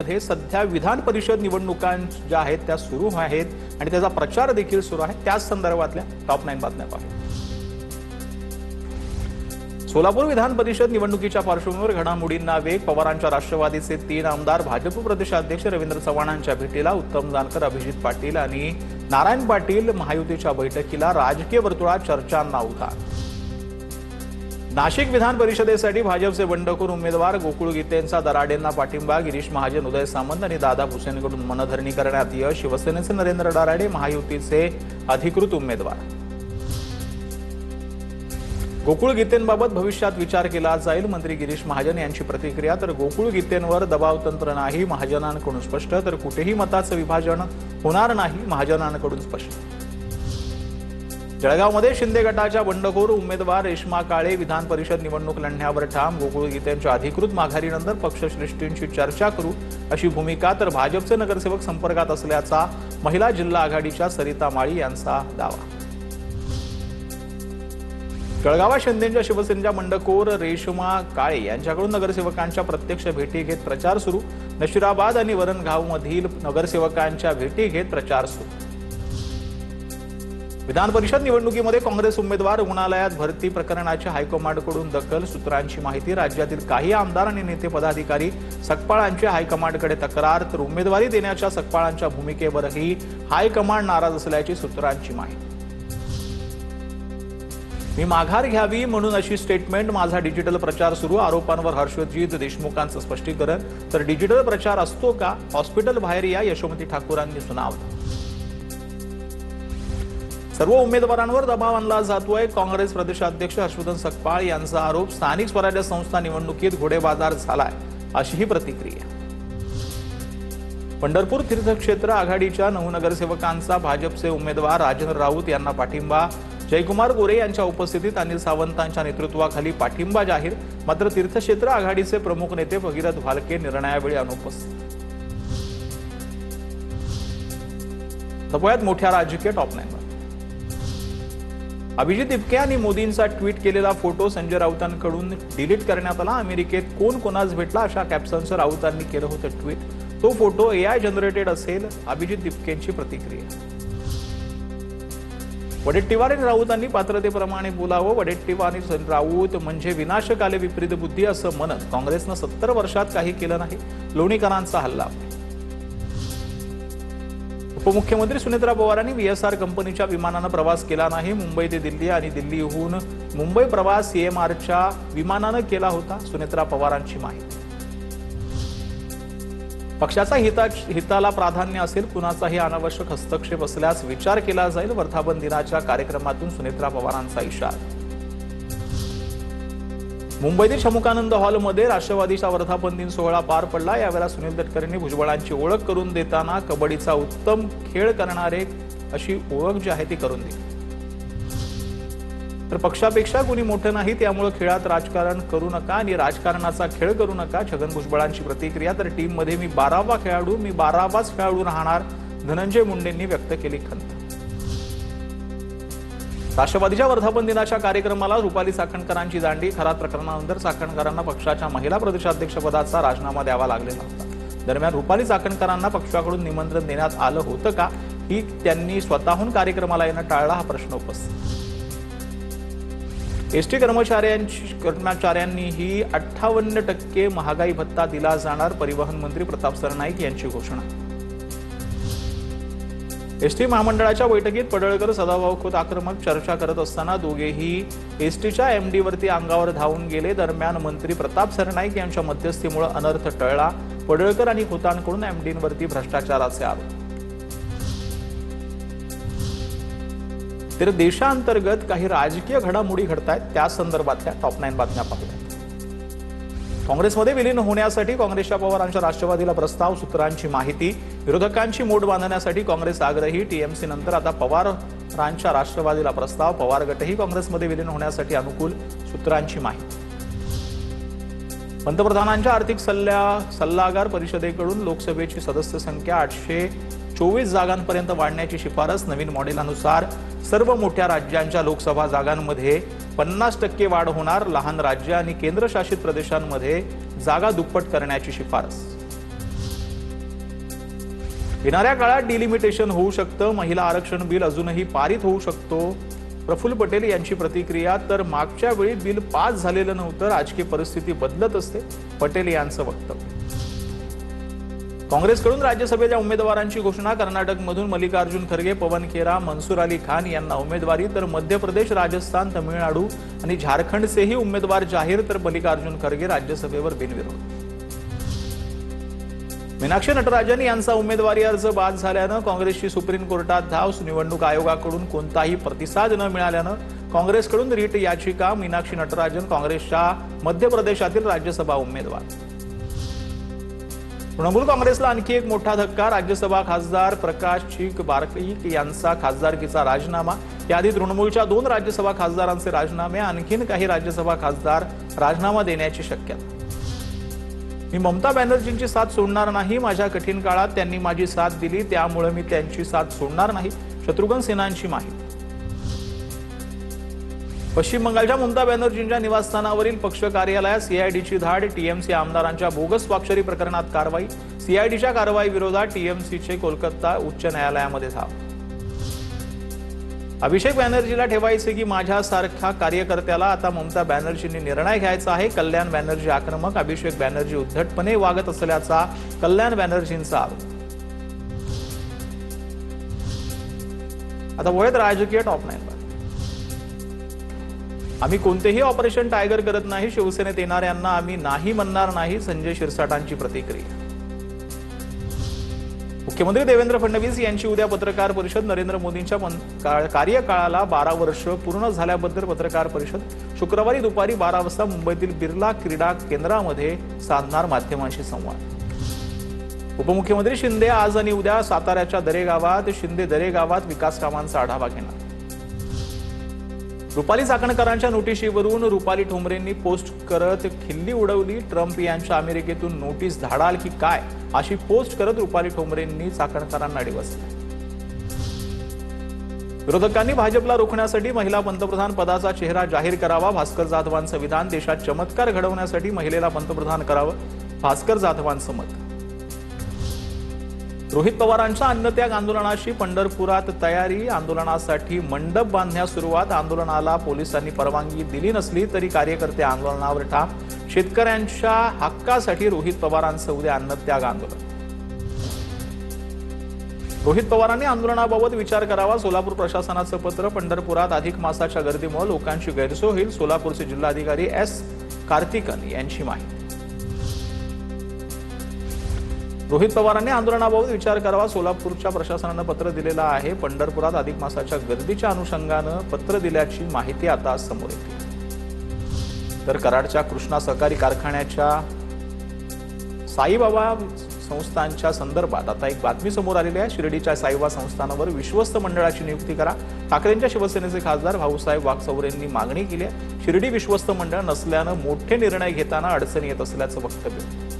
हे सध्या विधान परिषद निवडणुका ज्या आहेत त्या सुरू आहेत आणि त्याचा प्रचार देखील सुरू आहे। त्याच संदर्भातल्या टॉप 9 बातम्या पाहूया। सोलापूर विधान परिषद निवडणुकीच्या पार्श्वभूमीवर घडामोडींना वेग। पवारांच्या राष्ट्रवादीचे 3 आमदार भाजप प्रदेशाध्यक्ष रवींद्र चव्हाणांच्या भेटीला, उत्तम जानकर, अभिजित पाटील आणि नारायण पाटील महायुतीच्या बैठकीला राजकीय वर्तुळात चर्चांना उधाण। नाशिक विधान परिषदेसाठी भाजपचे बंडखोर उमेदवार गोकुळ गीतेंचा दराडेंना पाठिंबा। गिरीश महाजन, उदय सामंत आणि दादा भुसेनकडून मनधरणी करण्यात यश। शिवसेनेचे नरेंद्र दराडे महायुतीचे अधिकृत उमेदवार। गोकुळ गीतेंबाबत भविष्यात विचार केला जाईल, मंत्री गिरीश महाजन यांची प्रतिक्रिया। तर गोकुळ गीतेंवर दबाव तंत्र नाही, महाजनांकडून स्पष्ट। तर कुठेही मताचं विभाजन होणार नाही, महाजनांकडून स्पष्ट। जळगावमध्ये शिंदे गटाच्या बंडखोर उमेदवार रेश्मा काळे विधान परिषद निवडणूक लढण्यावर ठाम। गोकुळ गीतेंच्या अधिकृत माघारीनंतर पक्षश्रेष्ठींशी चर्चा करू अशी भूमिका। तर भाजपचे नगरसेवक संपर्कात असल्याचा महिला जिल्हा आघाडीच्या सरिता माळी यांचा दावा। जळगावात शिंदेंच्या शिवसेनेच्या बंडखोर रेश्मा काळे यांच्याकडून नगरसेवकांच्या प्रत्यक्ष भेटी घेत प्रचार सुरू। नशिराबाद आणि वरणगावमधील नगरसेवकांच्या भेटी घेत प्रचार सुरू। विधान परिषद निवडणुकीमध्ये काँग्रेस उमेदवार रुग्णालयात भरती प्रकरणाची हायकमांडकडून दखल। सूत्रांची माहिती, राज्यातील काही आमदार आणि नेते पदाधिकारी सकपाळांची हायकमांडकडे तक्रार। तर उमेदवारी देण्याच्या सकपाळांच्या भूमिकेवरही हायकमांड नाराज असल्याची सूत्रांची माहिती। मी माघार घ्यावी म्हणून अशी स्टेटमेंट, माझा डिजिटल प्रचार सुरू। आरोपांवर हर्षजित देशमुखांचं स्पष्टीकरण। तर डिजिटल प्रचार असतो का? हॉस्पिटल बाहेर या, यशोमती ठाकूरांनी सुनावलं। सर्व उमेदवारांवर दबाव आणला जातोय, काँग्रेस प्रदेशाध्यक्ष हर्षवर्धन सकपाळ यांचा आरोप। स्थानिक स्वराज्य संस्था निवडणुकीत घोडेबाजार झालाय अशीही प्रतिक्रिया। पंढरपूर तीर्थक्षेत्र आघाडीच्या 9 नगरसेवकांचा भाजपचे उमेदवार राजेंद्र राऊत यांना पाठिंबा। जयकुमार गोरे यांच्या उपस्थितीत अनिल सावंतांच्या नेतृत्वाखाली पाठिंबा जाहीर। मात्र तीर्थक्षेत्र आघाडीचे प्रमुख नेते भगीरथ भालके निर्णयावेळी अनुपस्थित। तपायात मोठ्या राजकीय टॉप 9। अभिजित दिपके यांनी मोदींचा ट्विट केलेला फोटो संजय राऊतांकडून डिलीट करण्यात आला। अमेरिकेत कोण कोणास भेटला अशा कॅप्शनचं राऊतांनी केलं होतं ट्विट। तो फोटो AI जनरेटेड असेल, अभिजित दिपकेंची प्रतिक्रिया। वडेट्टीवार आणि राऊतांनी पात्रतेप्रमाणे बोलावं। वडेट्टीवार आणि राऊत म्हणजे विनाशकाले विपरीत बुद्धी असं म्हणत काँग्रेसनं 70 वर्षात काही केलं नाही, लोणीकरांचा हल्ला। उपमुख्यमंत्री सुनेत्रा पवारांनी VSR कंपनीच्या विमानानं प्रवास केला नाही। मुंबई ते दिल्ली आणि दिल्लीहून मुंबई प्रवास CMRच्या विमानानं केला होता, सुनेत्रा पवारांची माहिती। पक्षाचा हिताला प्राधान्य असेल, कुणाचाही अनावश्यक हस्तक्षेप असल्यास विचार केला जाईल। वर्धापन दिनाच्या कार्यक्रमातून सुनेत्रा पवारांचा इशारा। मुंबईतील शमुकानंद हॉलमध्ये राष्ट्रवादीचा वर्धापन दिन सोहळा पार पडला। यावेळेला सुनील तटकरेंनी भुजबळांची ओळख करून देताना कबड्डीचा उत्तम खेळ करणारे अशी ओळख जी आहे ती करून दिली। तर पक्षापेक्षा कुणी मोठं नाही, त्यामुळे खेळात राजकारण करू नका आणि राजकारणाचा खेळ करू नका, छगन भुजबळांची प्रतिक्रिया। तर टीममध्ये मी 12वा खेळाडू, मी 12वाच खेळाडू राहणार, धनंजय मुंडेंनी व्यक्त केली खंत। राष्ट्रवादीच्या वर्धापन दिनाच्या कार्यक्रमाला रुपाली चाकणकरांची दांडी। खरात प्रकरणानंतर चाकणकरांना पक्षाच्या महिला प्रदेशाध्यक्षपदाचा राजीनामा द्यावा लागलेला होता। दरम्यान रुपाली चाकणकरांना पक्षाकडून निमंत्रण देण्यात आलं होतं का, ही त्यांनी स्वतःहून कार्यक्रमाला येणं टाळला, हा प्रश्न उपस्थित। एसटी कर्मचाऱ्यांनीही 58% महागाई भत्ता दिला जाणार, परिवहन मंत्री प्रताप सरनाईक यांची घोषणा। एसटी महामंडळाच्या बैठकीत पडळकर सदाभाऊ खोत आक्रमक। चर्चा करत असताना दोघेही एसटीच्या MD वरती अंगावर धावून गेले। दरम्यान मंत्री प्रताप सरनाईक यांच्या मध्यस्थीमुळे अनर्थ टळला। पडळकर आणि खोतांकडून MDवरती भ्रष्टाचाराचे आरोप। तर देशांतर्गत काही राजकीय घडामोडी घडतायत, त्या संदर्भातल्या टॉप 9 बातम्या पाहूया। काँग्रेसमध्ये विलीन होण्यासाठी काँग्रेसच्या पवारांच्या राष्ट्रवादीला प्रस्ताव। सूत्रांची माहिती, विरोधकांची मोड बांधण्यासाठी काँग्रेस आग्रही। TMC नंतर आता पवारांच्या राष्ट्रवादीला प्रस्ताव। पवार गटही काँग्रेसमध्ये विलीन होण्यासाठी अनुकूल, सूत्रांची माहिती। पंतप्रधानांच्या आर्थिक सल्लागार परिषदेकडून लोकसभेची सदस्य संख्या 824 जागांपर्यंत वाढण्याची शिफारस। नवीन मॉडेलनुसार सर्व मोठ्या राज्यांच्या लोकसभा जागांमध्ये 50% वाढ होणार। लहान राज्य आणि केंद्रशासित प्रदेशांमध्ये जागा दुप्पट करण्याची शिफारस। येणाऱ्या काळात डिलिमिटेशन होऊ शकतं, महिला आरक्षण बिल अजूनही पारित होऊ शकतो. प्रफुल्ल पटेल यांची प्रतिक्रिया. तर मागच्या वेळी बिल पास झालेलं नव्हतं, राजकीय परिस्थिती बदलत असते, पटेल यांचं वक्तव्य. काँग्रेसकडून राज्यसभेच्या उमेदवारांची घोषणा. कर्नाटकमधून मल्लिकार्जुन खरगे, पवन खेरा, मनसूर अली खान यांना उमेदवारी. तर मध्य प्रदेश, राजस्थान, तमिळनाडू आणि झारखंडचेही उमेदवार जाहीर. तर मल्लिकार्जुन खरगे राज्यसभेवर बिनविरोध. मीनाक्षी नटराजन यांचा उमेदवारी अर्ज बाद झाल्यानं काँग्रेसची सुप्रीम कोर्टात धाव. निवडणूक आयोगाकडून कोणताही प्रतिसाद न मिळाल्यानं काँग्रेसकडून रिट याचिका. मीनाक्षी नटराजन काँग्रेसच्या मध्य प्रदेशातील राज्यसभा उमेदवार. तृणमूल काँग्रेसला आणखी एक मोठा धक्का. राज्यसभा खासदार प्रकाश चिक बारकईक यांचा खासदारकीचा राजीनामा. याआधी तृणमूलच्या 2 राज्यसभा खासदारांचे राजीनामे. आणखीन काही राज्यसभा खासदार राजीनामा देण्याची शक्यता. मी ममता बॅनर्जींची साथ सोडणार नाही. माझ्या कठीण काळात त्यांनी माझी साथ दिली, त्यामुळे मी त्यांची साथ सोडणार नाही. शत्रुघ्न सिन्हांची माहिती. पश्चिम बंगालच्या ममता बॅनर्जींच्या निवासस्थानावरील पक्ष कार्यालयात सीआयडीची धाड. टीएमसी आमदारांच्या बोगस स्वाक्षरी प्रकरणात कारवाई. सीआयडीच्या कारवाई विरोधात टीएमसीचे कोलकाता उच्च न्यायालयामध्ये धाव. अभिषेक बॅनर्जीला ठेवायचे की माझ्यासारख्या कार्यकर्त्याला? आता ममता बॅनर्जींनी निर्णय घ्यायचा आहे. कल्याण बॅनर्जी आक्रमक. अभिषेक बॅनर्जी उद्धटपणे वागत असल्याचा कल्याण बॅनर्जींचा आरोप. आता वळत राजकीय टॉप 9 वर. आम्ही कोणतेही ऑपरेशन टायगर करत नाही. शिवसेनेत येणाऱ्यांना आम्ही नाही म्हणणार नाही. संजय शिरसाटांची प्रतिक्रिया. मुख्यमंत्री देवेंद्र फडणवीस यांची उद्या पत्रकार परिषद. नरेंद्र मोदींच्या कार्यकाळाला 12 वर्ष पूर्ण झाल्याबद्दल पत्रकार परिषद. शुक्रवारी दुपारी 12 वाजता मुंबईतील बिर्ला क्रीडा केंद्रामध्ये साधणार माध्यमांशी संवाद. उपमुख्यमंत्री शिंदे आज आणि उद्या साताऱ्याच्या दरेगावात. शिंदे दरेगावात विकास कामांचा आढावा घेणार. रुपाली चाकणकरांच्या नोटिशीवरून रुपाली ठोंबरेंनी पोस्ट करत खिल्ली उडवली. ट्रम्प यांच्या अमेरिकेतून नोटीस धाडाल की काय, अशी पोस्ट करत रुपाली ठोंबरेंनी चाकणकरांना डिवचलं. विरोधकांनी भाजपला रोखण्यासाठी महिला पंतप्रधान पदाचा चेहरा जाहीर करावा. भास्कर जाधवांचं विधान. देशात चमत्कार घडवण्यासाठी महिलेला पंतप्रधान करावं, भास्कर जाधवांचं मत. रोहित पवारांच्या अन्नत्याग आंदोलनाशी पंढरपुरात तयारी. आंदोलनासाठी मंडप बांधण्यास सुरुवात. आंदोलनाला पोलिसांनी परवानगी दिली नसली तरी कार्यकर्ते आंदोलनावर ठाम. शेतकऱ्यांच्या हक्कासाठी रोहित पवारांचं उद्या अन्नत्याग आंदोलन. रोहित पवारांनी आंदोलनाबाबत विचार करावा. सोलापूर प्रशासनाचं पत्र. पंढरपुरात अधिक मासाच्या गर्दीमुळे लोकांची गैरसोय होईल. सोलापूरचे जिल्हाधिकारी एस कार्तिकन यांची माहिती. रोहित पवारांनी आंदोलनाबाबत विचार करावा. सोलापूरच्या प्रशासनानं पत्र दिलेलं आहे. पंढरपुरात अधिक मासाच्या गर्दीच्या अनुषंगानं पत्र दिल्याची माहिती आता समोर येते. तर कराडच्या कृष्णा सहकारी कारखान्याच्या साईबाबा संस्थांच्या संदर्भात आता एक बातमी समोर आलेली आहे. शिर्डीच्या साईबाबा संस्थानावर विश्वस्त मंडळाची नियुक्ती करा. ठाकरेंच्या शिवसेनेचे खासदार भाऊसाहेब वागचौरेंनी मागणी केली आहे. शिर्डी विश्वस्त मंडळ नसल्यानं मोठे निर्णय घेताना अडचणी येत असल्याचं वक्तव्य.